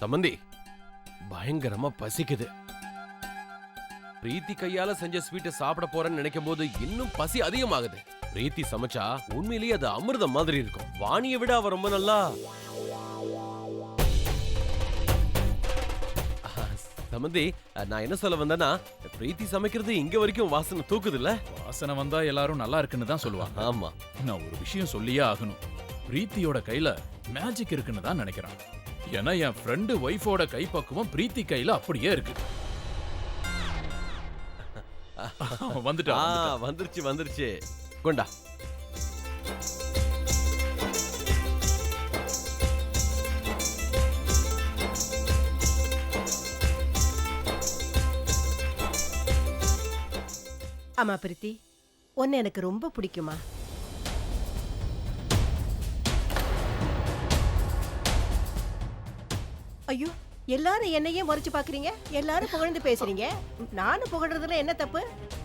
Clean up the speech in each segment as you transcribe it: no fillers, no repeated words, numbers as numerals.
சம்பந்தி, பயங்கரமா பசிக்குது. பிரீத்தி கையால செஞ்ச ஸ்வீட்டை சாப்பிட போறேன்னு நினைக்கும் போது இன்னும் பசி அதிகமாகுது. பிரீத்தி சமைச்சா உண்மையிலேயே அது அமிர்தம் மாதிரி இருக்கும். வாணியை விட அவ ரொம்ப நல்லா. சம்பந்தி, நான் என்ன சொல்ல வந்தேன்னா, பிரீத்தி சமைக்கிறது இங்க வரைக்கும் வாசனை தூக்குது இல்ல? வாசனை வந்தா எல்லாரும் நல்லா இருக்குன்னு தான் சொல்லுவாங்க. ஆமா, நான் ஒரு விஷயம் சொல்லியே ஆகணும். பிரீத்தியோட கையில மேஜிக் இருக்குன்னு தான் நினைக்கிறேன். ஏன்னா என் ஃப்ரெண்டு ஒய்ஃபோட கைப்பக்குவம் பிரீத்தி கையில அப்படியே இருக்கு. வந்துருச்சு வந்துருச்சு. கொண்டா. ஆமா பிரீத்தி, உன்னை எனக்கு ரொம்ப பிடிக்குமா? ஐயோ, எல்லாரும் என்னையே முறைச்சு பாக்குறீங்க, எல்லாரும் புகழ்ந்து பேசுறீங்க. நானும் புகழ்றதுல என்ன தப்பு?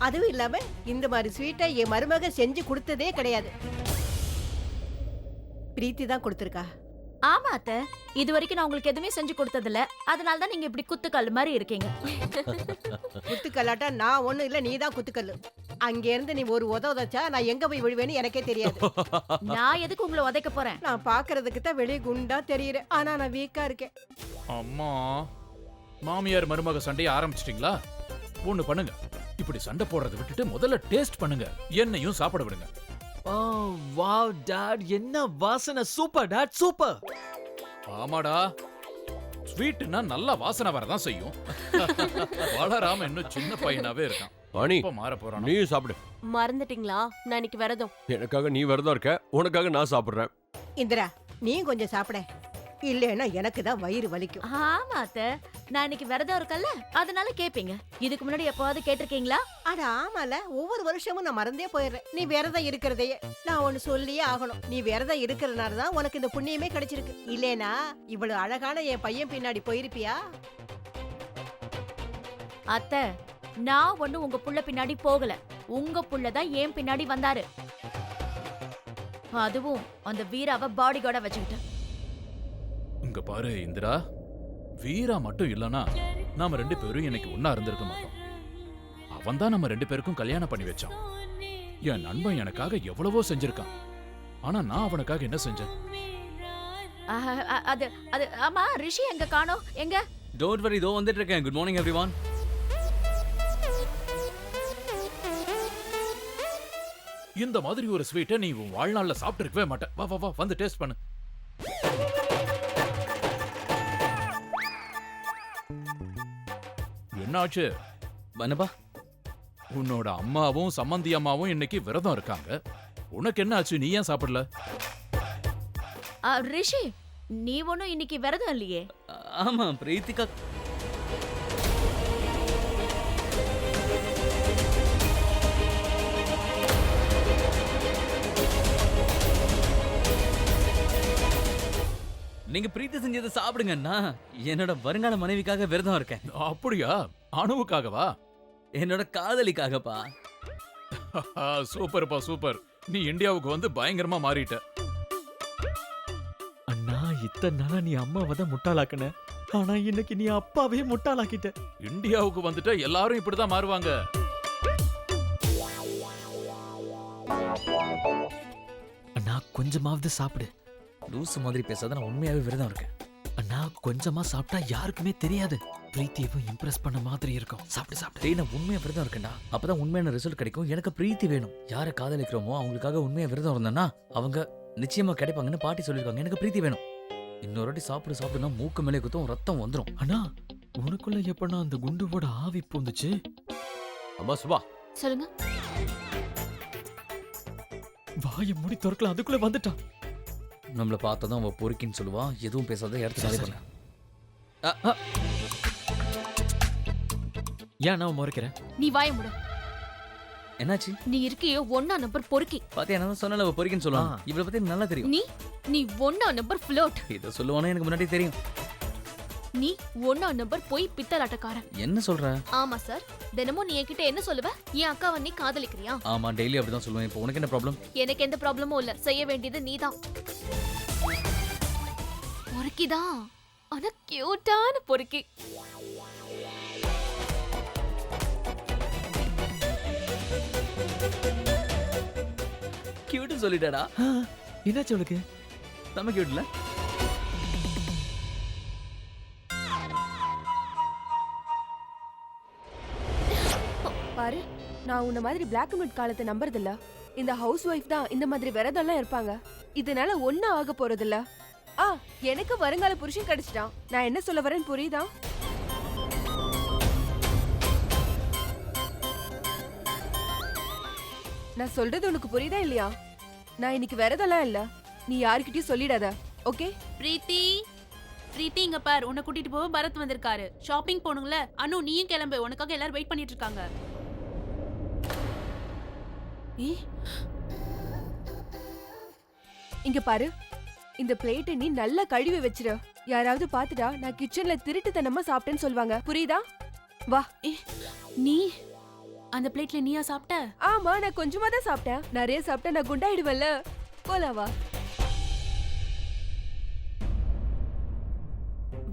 அதுவும் இல்லாம இந்த மாதிரி ஸ்வீட்டை என் மருமக செஞ்சு கொடுத்ததே கிடையாது. பிரீத்தி தான் கொடுத்திருக்கா. ஆமா அத்த, இது வரைக்கும் நான் உங்களுக்கு எதுவுமே செஞ்சு கொடுத்ததில்ல. அதனால தான் நீங்க இப்படி குத்துக்கல் மாதிரி இருக்கீங்க. குத்துக்கல்லாட்டா நான் ஒண்ணும் இல்ல, நீதான் குத்துக்கல்லு. அங்க இருந்து நீ ஒரு உதவச்சா நான் எங்க போய் விழுவேன்னு எனக்கே தெரியாது. நான் எதுக்கு உங்களை உதைக்க போறேன்? நான் பாக்குறதுக்கு தான் வெளியே குண்டா தெரியுறேன், ஆனா நான் வீக்கா இருக்கேன். அம்மா, மாமியார் மருமக சண்டையை ஆரம்பிச்சிட்டீங்களா? ஒண்ணு பண்ணுங்க, இப்படி சண்டை போடுறதை விட்டுட்டு முதல்ல டேஸ்ட் பண்ணுங்க, என்னையும் சாப்பிட விடுங்க. வாவ் டாட், என்ன வாசனை! Super dot, super. ஆமாடா, ஸ்வீட்னா நல்லா வாசனை வரதான் செய்யும். வளராம இன்னும் சின்ன பையனாவே இருக்கான். வாணி, இப்ப மாற போறான். நீ சாப்பிடு. மறந்துட்டீங்களா? நான் இன்னைக்கு விரதம். எனக்காக நீ விரதம் இருக்க, உனக்காக நான் சாப்பிடுறேன். இந்திரா, நீ கொஞ்சம் சாப்பிட, இல்லைன்னா எனக்கு தான் வயிறு வலிக்கும். ஆமா அத்த, நான் இன்னைக்கு விரதம் இருக்கல்ல, அதனால கேப்பீங்க. இதுக்கு முன்னாடி எப்பவாவது கேட்டிருக்கீங்களா? அட ஆமால, ஒவ்வொரு வருஷமும் நான் மறந்தே போயிடுறேன் நீ விரதம் இருக்கிறதையே. நான் ஒன்னு சொல்லியே ஆகணும், நீ விரதம் இருக்கிறதுனாலதான் உனக்கு இந்த புண்ணியமே கிடைச்சிருக்கு. இல்லேனா இவ்வளவு அழகான என் பையன் பின்னாடி போயிருப்பியா? அத்த, நான் ஒண்ணு உங்க புள்ள பின்னாடி போகல, உங்க புள்ளதான் ஏன் பின்னாடி வந்தாரு. அதுவும் அந்த வீராவை பாடி கார்டா வச்சுக்கிட்டு. இங்க பாரு இந்திரா, வீரா மட்டும் இல்லனா நாம ரெண்டு பேரும் இன்னைக்கு ஒன்னா இருந்திருக்க மாட்டோம். அவன் தான் நம்ம ரெண்டு பேருக்கும் கல்யாணம் பண்ணி வச்சான். என் நண்பன் எனக்காக எவ்வளவோ செஞ்சிருக்கான். ஆனா நான் அவனுக்காக என்ன செஞ்சேன்? அது அது ஆமா, ரிஷி எங்க காணோம்? எங்க? டோன்ட் வரி, இதோ வந்துட்டு இருக்கேன். Good morning everyone. இந்த மாதிரி ஒரு ஸ்வீட்டை நீ உன் வாழ்நாள்ல சாப்பிட்டு இருக்கவே மாட்டேன். வா வா வா, வந்து டேஸ்ட் பண்ணு. என்னாச்சு? என்னப்பா? உன்னோட அம்மாவும் சம்மந்தி அம்மாவும் இன்னைக்கு விரதம் இருக்காங்க. உனக்கு என்ன ஆச்சு? நீ ஏன் சாப்பிடல? ரிஷி, நீ ஒண்ணும் இன்னைக்கு விரதம் இல்லையே? ஆமா பிரீத்திகா. நீங்க பிரீத்தி செஞ்சதை சாப்பிடுங்கன்னா, என்னோட வருங்கால மனைவிக்காக விரதம் இருக்கேன். அப்படியா? அணுவுக்காகவா? என்னோட காதலிக்காகப்பா. சூப்பர்ப்பா, சூப்பர். நீ இந்தியாவுக்கு வந்து பயங்கரமா மாறிட்ட. அண்ணா, இத்தனை நாளா நீ அம்மாவை தான் முட்டாளாக்குன, ஆனா இன்னைக்கு நீ அப்பாவே முட்டாளாக்கிட்ட. இந்தியாவுக்கு வந்துட்டா எல்லாரும் இப்படிதான் மாறுவாங்க. அண்ணா, கொஞ்சமாவது சாப்பிடு. லூசு மாதிரி பேசாத, நான் உண்மையாவே விரதம் இருக்கேன். அண்ணா, கொஞ்சமா சாப்பிட்டா யாருக்குமே தெரியாது, பிரீத்தியவும் இம்ப்ரெஸ் பண்ண மாதிரி இருக்கும். சாப்பிடு சாப்பிடு. டேய், நான் உண்மையா விரதம் இருக்கேன்டா. அப்பதான் உண்மையான ரிசல்ட் கிடைக்கும். எனக்கு பிரீத்தி வேணும். யாரை காதலிக்கிறோமோ அவங்களுக்காக உண்மையா விரதம் இருந்தேன்னா அவங்க நிச்சயமா கிடைப்பாங்கன்னு பாட்டி சொல்லிருக்காங்க. எனக்கு பிரீத்தி வேணும். இன்னொரு வாட்டி சாப்பிடுனா மூக்கு மேலே குத்தும், ரத்தம் வந்துடும். அண்ணா, உனக்குள்ள எப்பனா அந்த குண்டுவோட ஆவி பூந்துச்சு? அம்மா சுபா, சொல்லுங்க. வாயை மூடி திறக்கலாம், அதுக்குள்ள வந்துட்டான். நம்மள பார்த்ததும் அவ பொறுக்கின்னு சொல்லுவா. எதுவும் பேசாத, இடத்து காலி பண்ண. ஏன் நான் முறைக்கிறேன்? நீ வாய மூடு. என்னாச்சு? நீ இருக்கியோ 1 நம்பர் பொறுக்கி. பாத்தியா, நான் சொன்னல அவ பொறுக்கின்னு சொல்லுவான். இவளை பத்தி எனக்கு நல்லா தெரியும். நீ 1 நம்பர் ஃப்ளோட். இத சொல்லுவானே எனக்கு முன்னாடி தெரியும். நீ 1 நம்பர் போய் பித்தலாட்டக்காரன். என்ன சொல்ற? ஆமா சார், தினமும் நீ என்கிட்ட என்ன சொல்லுவ? என் அக்காவை நீ காதலிக்கிறியா? ஆமா, டெய்லி அப்படிதான் சொல்லுவேன். இப்போ உனக்கு என்ன ப்ராப்ளம்? எனக்கு எந்த ப்ராப்ளமும் இல்ல. செய்ய வேண்டியது நீதான். பொறுக்கிதான். ஆனா கியூட்டான பொறுக்கி. கியூட்னு சொல்லிட்டாடா. என்னாச்சு உனக்கு? நம்ம கியூட்ல பாரு, நான் உன்ன மாதிரி பிளாக் அண்ட் ஒயிட் காலத்தை நம்புறதில்ல. இந்த ஹவுஸ் ஒய்ஃப் தான் இந்த மாதிரி விரதம்லாம் இருப்பாங்க. இதனால ஒன்னும் ஆக போறதில்ல. எனக்கு வருங்கால புருஷன் கிடைச்சிட்டான். நான் என்ன சொல்ல வரேன்னு புரியுதா? நான் சொல்றது உனக்கு புரியுதா இல்லையா? நான் இன்னைக்கு விரதம்லாம் இல்ல. நீ யாருக்கிட்டயும் சொல்லிடாத, ஓகே? பிரீத்தி பிரீத்தி இங்க பார், உன்னை கூட்டிட்டு போக பரத் வந்திருக்காரு. ஷாப்பிங் போணுங்களே. அனு நீயும் கிளம்பு, உனக்காக எல்லாரும் வெயிட் பண்ணிட்டு இருக்காங்க. இங்க பாரு, இந்த பிளேட்டை நீ நல்லா கழுவி வச்சிரு. யாராவது பாத்துட்டா நான் கிச்சன்ல திருட்டுத்தனமா சாப்பிட்டேன்னு சொல்லுவாங்க, புரியுதா? வா. நீ அந்த பிளேட்ல நீயா சாப்பிட்ட? ஆமா, நான் கொஞ்சமா தான் சாப்பிட்டேன். நிறைய சாப்பிட்டா நான் குண்டாயிடுவேன்ல. போலாம் வா.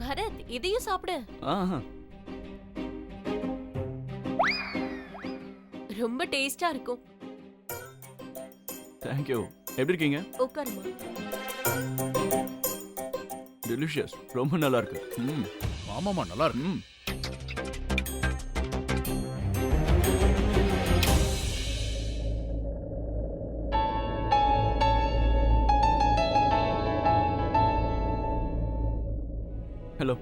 பரத் இதையும் சாப்பிடு. ரொம்ப டேஸ்டா இருக்கும். Thank you. எப்படி இருக்கீங்க? உட்காருமா. டெலிஷியஸ். ரொம்ப நல்லா இருக்கு. ஆமாமா நல்லா இருக்கு. ஹலோ.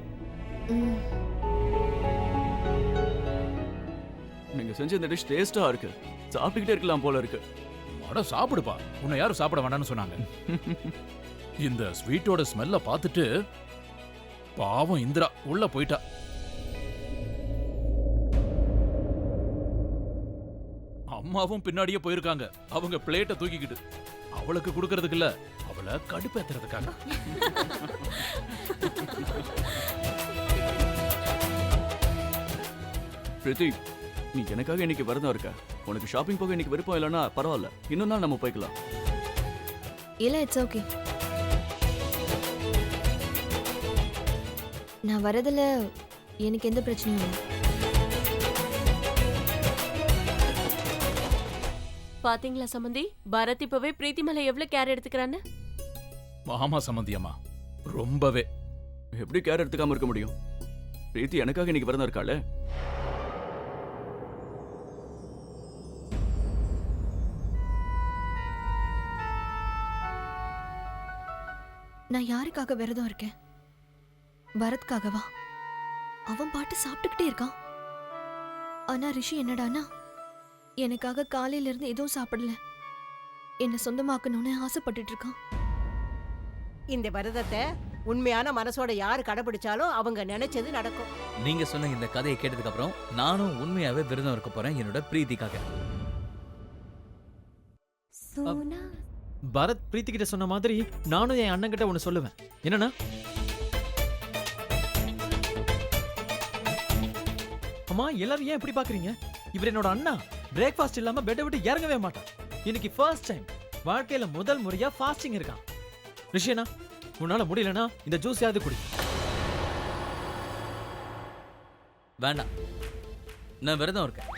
நீங்க செஞ்ச இந்த டிஷ் டேஸ்டா இருக்கு. சாப்பிட்டுக்கிட்டே இருக்கலாம் போல இருக்கு. அட சாப்பிடுப்பா. உன்னை யாரும் சாப்பிட வேண்டாம்னு சொன்னாங்க? இந்த ஸ்வீட்டோட ஸ்மெல்ல பார்த்துட்டு பாவம் இந்திரா உள்ள போயிட்டா. அம்மாவும் பின்னாடியே போயிருக்காங்க. அவங்க பிளேட்டை தூக்கிக்கிட்டு அவளுக்கு கொடுக்கறதுக்கு இல்ல, அவளை கடுப்பேத்துறதுக்காக. பிரீத்தி, நீ எனக்காக இன்னைக்கு விரதம் இருக்க. உனக்கு ஷாப்பிங் போக இன்னைக்கு விருப்பம் இல்லைன்னா பரவாயில்ல, இன்னும் நாள் நம்ம போய்க்கலாம். இல்ல, இட்ஸ் ஓகே. நான் வரதுல எனக்கு எந்த பிரச்சனையும் இல்லை. பாத்தீங்களா சம்பந்தி, பரத் இப்பவே பிரீத்தி மேல எவ்வளவு கேர் எடுத்துக்கிறான்னு. ஆமா சம்பந்தி அம்மா, ரொம்பவே. எப்படி கேர் எடுத்துக்காம இருக்க முடியும்? பிரீத்தி எனக்காக இன்னைக்கு விரதம் இருக்காளே. நான் யாருக்காக விரதம் இருக்கேன்? பரத்காகவா? அவன் பாட்டு சாப்பிட்டுக்கிட்டே இருக்கான். ஆனா ரிஷி என்னடானா எனக்காக காலையில இருந்து எதுவும் சாப்பிடல, என்ன சொந்தமாக்கணும்னு ஆசைப்பட்டுட்டு இருக்கான். இந்த விரதத்தை உண்மையான மனசோட யாரு கடைபிடிச்சாலும் அவங்க நினைச்சது நடக்கும். நீங்க சொன்ன இந்த கதையை கேட்டதுக்கு அப்புறம் நானும் உண்மையாவே விரதம் இருக்க போறேன் என்னோட பிரீத்திக்காக. பரத் பிரீத்தி கிட்ட சொன்ன மாதிரி நானும் என் அண்ணன் கிட்ட ஒன்னு சொல்லுவேன். என்னன்னா, அம்மா எல்லாரும் ஏன் இப்படி பாக்குறீங்க? இவர் என்னோட அண்ணா. பிரேக்ஃபாஸ்ட் இல்லாம பெட்டை விட்டு இறங்கவே மாட்டான். இன்னைக்கு ஃபர்ஸ்ட் டைம் வாழ்க்கையில முதல் முறையா ஃபாஸ்டிங் இருக்கான். ரிஷியனா, உன்னால முடியலனா இந்த ஜூஸ் யாவது குடி. வேண்டாம், நான் விரதம் இருக்கேன்.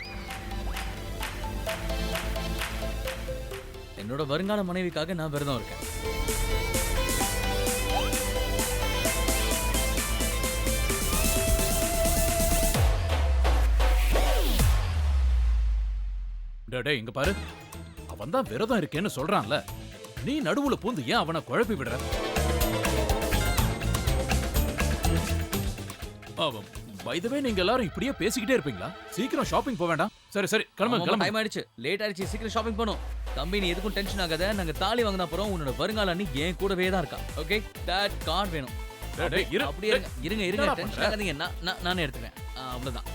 என்னோட வருங்கால மனைவிக்காக நான் விரதம் இருக்கேன். டேய் இங்க பாரு, அவன் தான் விரதம் இருக்கேன்னு சொல்றான்ல, நீ நடுவுல பூந்து ஏன் அவனை குழப்பி விடுற? அவன் வைதவே நீங்க எல்லாரும் இப்படியே பேசிக்கிட்டே இருப்பீங்களா? சீக்கிரம் ஷாப்பிங் போக வேண்டாம்? சரி சரி கிளம்பு. டைம் ஆயிடுச்சு, லேட் ஆயிடுச்சு, சீக்கிரம் ஷாப்பிங் போணும். தம்பி நீ எதுக்கும் டென்ஷன் ஆகாத. நாங்க தாலி வாங்கின அப்புறம் உன்னோட வருங்கால அண்ணி என் கூடவே தான் இருக்கா. ஓகே, டாட் கார்டு வேணும். அப்படியே இருங்க, டென்ஷன் ஆகாதீங்க. நானே எடுத்துக்கிறேன். அவ்வளவுதான்.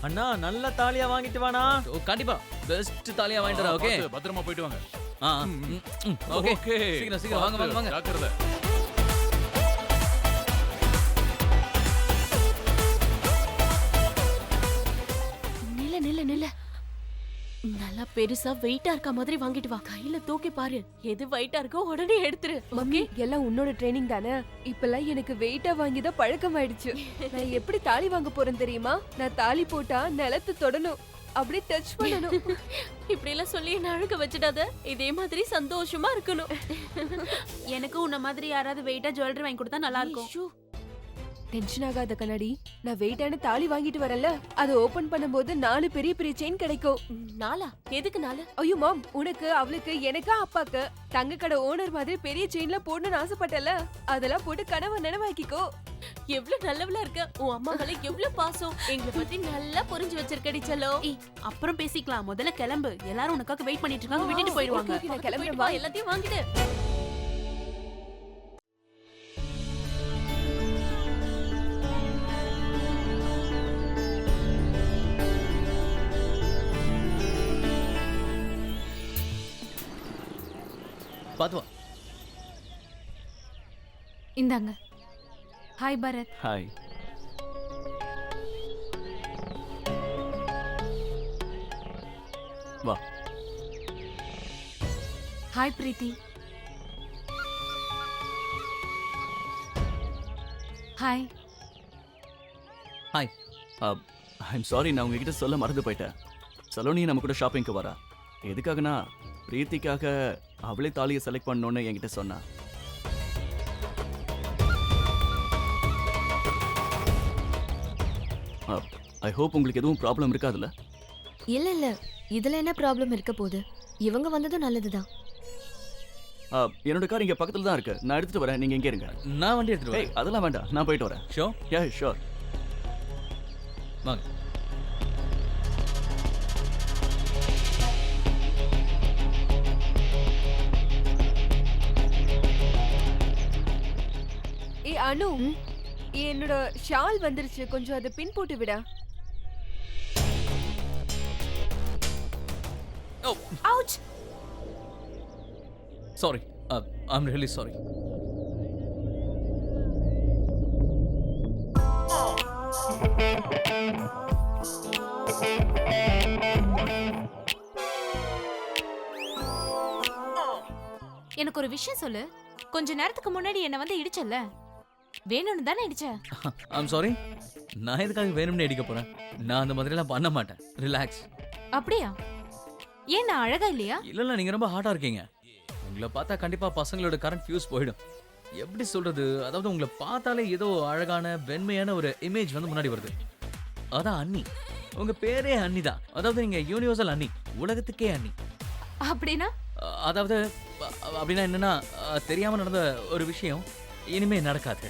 அண்ணா நல்ல தாலியா வாங்கிட்டு வானா. கண்டிப்பா பெஸ்ட் தாலியா வாங்கிட்டு வரேன். ஓகே, பத்திரமா போயிட்டு வாங்க. ஓகே, சீக்கிரம் வாங்க. ஜாக்கிரதை. நில்ல நல்லா பெருசா வெயிட்டா இருக்க மாதிரி வாங்கிட்டு வா. கையில தூக்கி பாரு. எது வெயிட்டா இருக்கோ உடனே எடுத்துரு. மம்மி எல்லாம் உன்னோட ட்ரைனிங் தானே. இப்பெல்லாம் எனக்கு வெயிட்டா வாங்கி தான் பழக்கமாயிடுச்சு. நான் எப்படி தாலி வாங்க போறேன் தெரியுமா? நான் தாலி போட்டா நிலத்து தொடணும், அப்படியே டச் பண்ணணும். இப்படி எல்லாம் சொல்லி என்ன அழுக வச்சிடாத. இதே மாதிரி சந்தோஷமா இருக்கணும். எனக்கு உன்ன மாதிரி யாராவது வெயிட்டா ஜுவல்லரி வாங்கி கொடுத்தா நல்லா இருக்கும். ஐயோ, டென்ஷன் ஆகாத கண்ணாடி. நான் வெயிட்டான தாலி வாங்கிட்டு வரல, அதை ஓபன் பண்ணும்போது 4 பெரிய பெரிய செயின் கிடைக்கும். நாளா? எதுக்கு நாளா? ஐயோ மாம், உனக்கு அவளுக்கு எனக்கா அப்பாக்கு தங்க கடை ஓனர் மாதிரி பெரிய செயின்ல போடணும்னு ஆசைப்பட்டல, அதெல்லாம் போட்டு கனவு நினைவாக்கிக்கோ. எவ்வளவு நல்லவளா இருக்க. உன் அம்மா மேல எவ்வளவு பாசம். எங்களை பத்தி நல்லா புரிஞ்சு வச்சிருக்கடி செல்லோ. அப்புறம் பேசிக்கலாம். முதல்ல கிளம்பு. எல்லாரும் உனக்காக வெயிட் பண்ணிட்டு இருக்காங்க. விட்டுட்டு போயிடுவாங்க. ஓகே, நான் கிளம்புறேன். போயிட்டு வா, எல்லாத்தையும் வாங்கிட்டு. பாத்து வா. இந்தாங்க. ஹாய் பரத். ஹாய். வா. Hi Preethi. Hi. Hi. I'm sorry, நான் உங்ககிட்ட சொல்ல மறந்து போயிட்டேன். சலோனி நம்ம கூட ஷாப்பிங்க்கு வரா. எதுக்காகனா பிரீத்திக்காக அவளே தாலியை செலக்ட் பண்ணணும்னு என்கிட்ட சொன்னா. ஐ ஹோப் உங்களுக்கு எதுவும் ப்ராப்ளம் இருக்காதுல்ல? இல்ல இல்ல, இதுல என்ன ப்ராப்ளம் இருக்க போகுது? இவங்க வந்ததும் நல்லதுதான். என்னோட கார் இங்க பக்கத்துல தான் இருக்கு. நான் எடுத்துட்டு வரேன், நீங்க எங்க இருங்க. நான் வண்டி எடுத்துட்டு ஏய், அதெல்லாம் வேண்டாம், நான் போயிட்டு வரேன். Show yeah sure. வாங்க. ஏ அனு, என்னோட ஷால் வந்துருச்சு, கொஞ்சம் அதை பின் போட்டு விடா. Ouch. Sorry, I'm really sorry. எனக்கு ஒரு விஷயம் சொல்லு. கொஞ்ச நேரத்துக்கு முன்னாடி என்ன வந்து இடிச்சல்ல, வேணும்னு தானே இடிச்ச? I'm sorry. நான் எதுக்காக வேணும்னு அடிக்க போறேன்? நான் அந்த மாதிரிலாம் பண்ண மாட்டேன். ரிலாக்ஸ். அப்படியா? ஏன் நான் அழகா இல்லையா? இல்ல, நீங்க ரொம்ப ஹாட்டா இருக்கீங்க. உங்களை பார்த்தா கண்டிப்பா பசங்களோட கரண்ட் ஃபியூஸ் போயிடும். எப்படி சொல்றது, அதாவது உங்களை பார்த்தாலே ஏதோ அழகான வெண்மையான ஒரு இமேஜ் வந்து முன்னாடி வருது. அதான் அண்ணி. உங்க பேரே அண்ணி தான். அதாவது நீங்க யூனிவர்சல் அண்ணி, உலகத்துக்கே அண்ணி. அப்படின்னா? அதாவது அப்படின்னா என்னன்னா, தெரியாம நடந்த ஒரு விஷயம் இனிமே நடக்காது.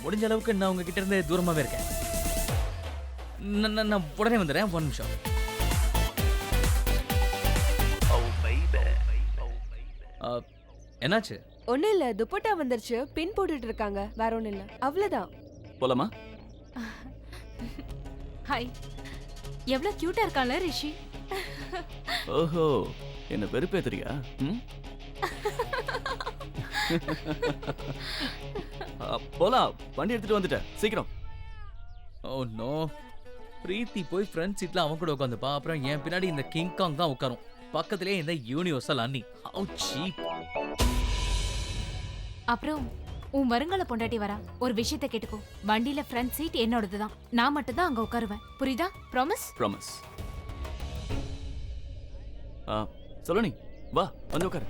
முடிஞ்ச அளவுக்கு நான் உங்ககிட்ட இருந்து தூரமாவே இருக்கேன். நான் உடனே வந்துடுறேன். 1 நிமிஷம். என்னாச்சு? ஒன்னும் இல்ல, துப்பட்டா வந்துருச்சு, பின் போட்டுட்டு இருக்காங்க, வேற ஒண்ணும் இல்ல, அவ்வளவுதான். போலாமா? ஹாய். எவ்வளவு கியூட்டா இருக்கான்ல ரிஷி. ஓஹோ, என்ன வெறுப்பேத்துறியா? போலாம், வண்டி எடுத்துட்டு வந்துட்டேன், சீக்கிரம். Oh no. பிரீத்தி போய் ஃப்ரண்ட் சீட்ல அவன் கூட உட்காந்துப்பா. அப்புறம் என் பின்னாடி இந்த கிங் காங் தான் உட்காரும். பக்கத்திலே இந்த யூனிவர்சல் அண்ணி. How cheap. அப்புறம் உன் வருங்கால பொண்டாட்டி வரா. ஒரு விஷயத்தை கேட்டுக்கோ. வண்டியில ஃப்ரண்ட் சீட் என்னோடதுதான். நான் மட்டும் தான் அங்க உட்காருவேன். புரியுதா? ப்ராமிஸ்? ப்ராமிஸ். சலோனி, வா, வந்து உட்காரு.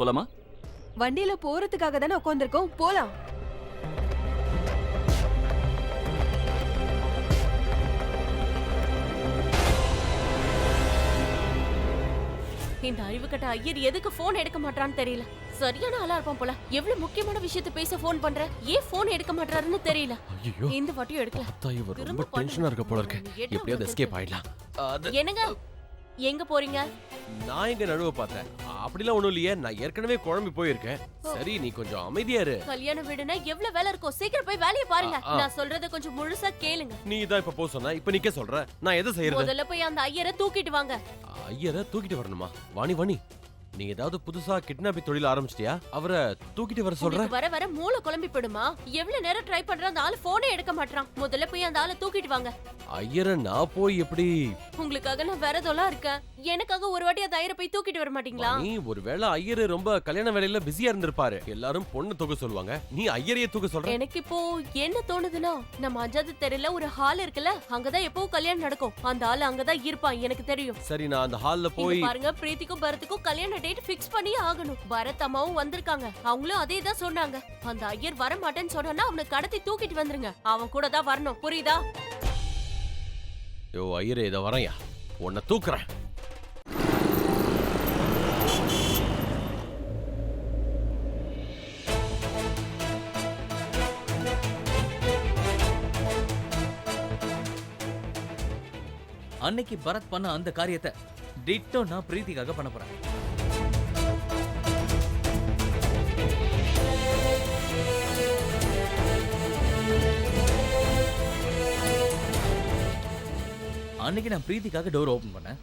போலாமா? வண்டியில போறதுக்காக தானே உட்கார்ந்திருக்கோம், போலாம். இந்த அறிவு கட்ட ஐயர் எதுக்கு போன் எடுக்க மாட்டான்னு தெரியல. சரியான ஆளா இருப்பான் போல. எவ்வளவு முக்கியமான விஷயத்தை பேச போன் பண்ற, ஏன் போன் எடுக்க மாட்டாருன்னு தெரியல. ஐயோ இந்த வாட்டியும் எடுக்கல. பார்த்தா இவர் ரொம்ப திரும்ப டென்ஷனா இருக்க போல இருக்கு. பண்ணுங்க. எப்படியாவது எஸ்கேப் ஆயிடலாம். என்னங்க எங்க போறீங்க? நான் எங்க நடுவ பார்த்தேன். அப்படிலாம் ஒண்ணும் இல்லையே, நான் ஏற்கனவே குழம்பி போயிருக்கேன். சரி நீ கொஞ்சம் அமைதியா இரு. கல்யாண வீடுனா எவ்வளவு வேலை இருக்கும், சீக்கிரம் போய் வேலையை பாருங்க. ஆ. நான் சொல்றத கொஞ்சம் முழுசா கேளுங்க. நீ தான் இப்ப போ சொன்ன, இப்ப நிக்க சொல்ற. நான் எதை செய்யறது? முதல்ல போய் அந்த ஐயரை தூக்கிட்டு வாங்க. ஐயரை தூக்கிட்டு வரணுமா? வாணி வாணி, நீ ஏதாவது புதுசா கிட்னாப்பி தொழில் ஆரம்பிச்சிட்டியா? அவரை தூக்கிட்டு வர சொல்ற? உங்களுக்கு வர வர மூளை குழம்பி போடுமா? எவ்வளவு நேரம் ட்ரை பண்ற, அந்த ஆளு போனே எடுக்க மாட்டான். முதல்ல போய் அந்த ஆளை தூக்கிட்டு வாங்க. ஐயரை நான் போய் எப்படி? உங்களுக்காக நான் விரதம்லாம் இருக்கேன். எனக்காக ஒரு வாட்டி அந்த ஐயரை போய் தூக்கிட்டு வர மாட்டீங்களா? நீ ஒருவேளை ஐயரு ரொம்ப கல்யாண வேலையில பிஸியா இருந்திருப்பாரு. எல்லாரும் பொண்ணு தூக்க சொல்லுவாங்க, நீ ஐயரையே தூக்க சொல்ற? எனக்கு இப்போ என்ன தோணுதுன்னா, நம்ம 5வது தெருல ஒரு ஹால் இருக்குல்ல, அங்கதான் எப்பவும் கல்யாணம் நடக்கும். அந்த ஆளு அங்கதான் இருப்பான், எனக்கு தெரியும். சரி நான் அந்த ஹால்ல இங்க போய் பாருங்க, பிரீத்திக்கும் பரத்துக்கும் கல்யாண டேட் ஃபிக்ஸ் பண்ணி ஆகணும். பரத் அம்மாவும் வந்திருக்காங்க, அவங்களும் அதே தான் சொன்னாங்க. அந்த ஐயர் வர மாட்டேன்னு சொன்னா அவனை கடத்தி தூக்கிட்டு வந்துருங்க. அவன் கூட தான் வரணும், புரியுதா? யோ ஐயரே, இத வரையா, உன்னை தூக்குறேன். அன்னைக்கு பரத் பண்ண அந்த காரியத்தை டிட்டோ நான் பிரீத்திக்காக பண்ண போறேன். அன்னைக்கு நான் பிரீத்திக்காக டோர் ஓபன் பண்ணேன்.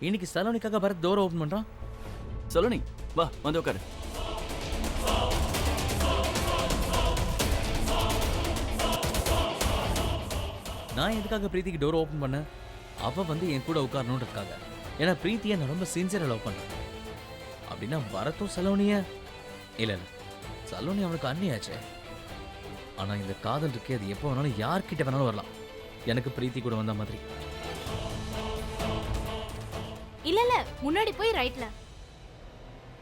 இன்னைக்கு சலோனிக்காக பரத் டோர் ஓபன் பண்றான். சலோனி வா, வந்து உட்காரு. நான் எதுக்காக பிரீத்திக்கு டோர் ஓபன் பண்ணேன்? அவ வந்து என் கூட உட்காரணுன்றதுக்காக. ஏன்னா பிரீத்தியை நான் ரொம்ப சின்சியரா லவ் பண்றேன். அப்படின்னா பரத்தும் சலோனிய இல்ல இல்ல, சலோனி அவனுக்கு அண்ணியாச்சே. ஆனா இந்த காதல் இருக்கே, அது எப்போ வேணாலும் யார்கிட்ட வேணாலும் வரலாம். எனக்கு பிரீத்தி கூட வந்த மாதிரி. இல்ல இல்ல, முன்னாடி போய் ரைட்ல.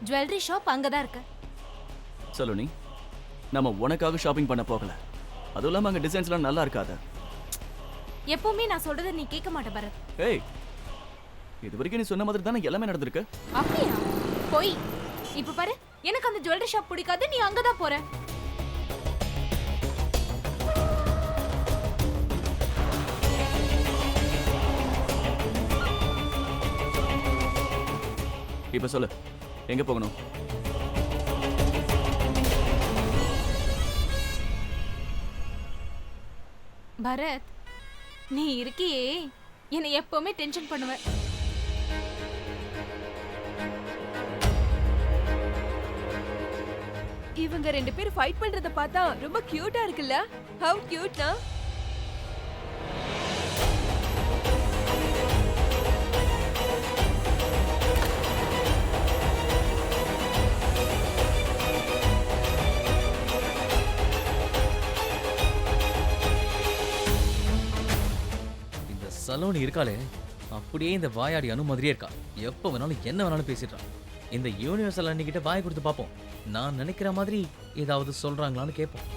ஜுவல்லரி ஷாப் அங்கதான் இருக்கு. சலோனி, நம்ம உனக்காக ஷாப்பிங் பண்ண போகல. அதுவும் இல்லாம அங்க டிசைன்ஸ்லாம் நல்லா இருக்காது. எப்பவுமே நான் சொல்றதை நீ கேட்க மாட்ட பரத். ஏய், இது வரைக்கும் நீ சொன்ன மாதிரி தானே எல்லாமே நடந்திருக்கு. அப்படியா? போய் இப்ப பாரு, எனக்கு அந்த ஜுவல்லரி ஷாப் பிடிக்காது, நீ அங்கதான் போற. இப்ப சொல்லு, எங்க போகணும்? பரத், நீ இருக்கியே, என்னை எப்பவுமே டென்ஷன் பண்ணுவ. இவங்க 2 பேரும் ஃபைட் பண்றத பார்த்தா ரொம்ப கியூட்டா இருக்குல்ல? ஹவ் கியூட்னா? இந்த சலோனி இருக்காளே, அப்படியே இந்த வாயாடி அணு மாதிரியே இருக்கா. எப்போ வேணாலும் என்ன வேணாலும் பேசிடுறான். இந்த யூனிவர்சல் அன்னிக்கிட்ட வாய் கொடுத்து பார்ப்போம். நான் நினைக்கிற மாதிரி ஏதாவது சொல்றாங்களான்னு கேட்போம்.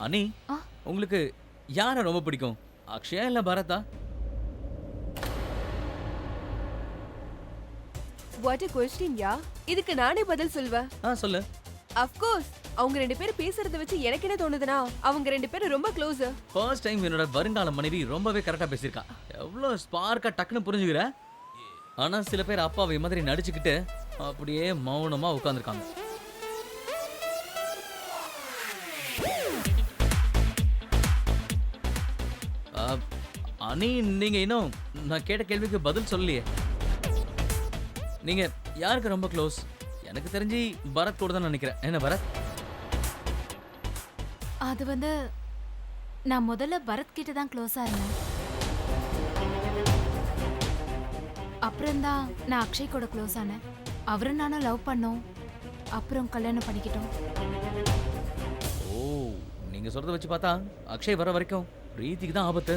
அனி, ஆ? உங்களுக்கு யாரை ரொம்ப பிடிக்கும்? அக்ஷயா இல்ல பரதா? வாட் a question யா. இதுக்கு நானே பதில் சொல்வேன். சொல்லு. of course. அவங்க 2 பேரும் பேசுறத வச்சு எனக்கு என்ன தோணுதுன்னா, அவங்க 2 பேரும் ரொம்ப க்ளோஸ். ஃபர்ஸ்ட் டைம் என்னோட வருங்கால மனைவி ரொம்பவே கரெக்டா பேசியிருக்கா. எவ்வளோ ஸ்பார்க்கா டக்குன்னு புரிஞ்சுக்கிற. ஆனா சில பேர் அப்பாவை மாதிரி நடிச்சுக்கிட்டு அப்படியே மௌனமா உட்கார்ந்துருக்காங்க. அனி, நீங்க இன்னும் நான் கேட்ட கேள்விக்கு பதில் சொல்லலையே. நீங்க யாருக்கு ரொம்ப க்ளோஸ்? எனக்கு தெரிஞ்சு பரத் கூட தான் நினைக்கிறேன். என்ன பரத்? அது வந்து, நான் முதல்ல பரத் கிட்ட தான் க்ளோஸா இருந்தேன். அப்புறம் தான் நான் அக்ஷய் கூட க்ளோஸ் ஆனேன். அவரும் நானும் லவ் பண்ணோம், அப்புறம் கல்யாணம் பண்ணிக்கிட்டோம். ஓ, நீங்க சொல்றத வச்சு பார்த்தா அக்ஷய் வர வரைக்கும் பிரீத்திக்கு தான் ஆபத்து.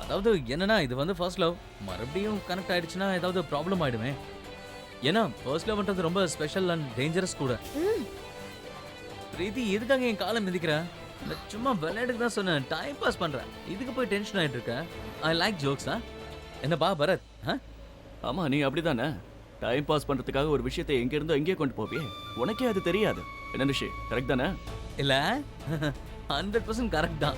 அதாவது என்னன்னா, இது வந்து ஃபர்ஸ்ட் லவ் மறுபடியும் கனெக்ட் ஆயிடுச்சுன்னா ஏதாவது ப்ராப்ளம் ஆயிடுமே. ஏன்னா ஃபர்ஸ்ட் லவ்ன்றது ரொம்ப ஸ்பெஷல் அண்ட் டேஞ்சரஸ் கூட. பிரீத்தி எதுக்காக என் காலை மிதிக்கிற? நான் சும்மா விளையாட்டுக்கு தான் சொன்னேன், டைம் பாஸ் பண்றேன். இதுக்கு போய் டென்ஷன் ஆயிட்டு இருக்க? I like jokes. என்னப்பா பரத்? ஆமா, நீ அப்படிதானே? டைம் பாஸ் பண்றதுக்காக ஒரு விஷயத்தை எங்க இருந்தோ எங்கேயே கொண்டு போவியே, உனக்கே அது தெரியாது. என்ன ரிஷி, கரெக்ட் தானே? இல்ல 100% கரெக்ட் தான்.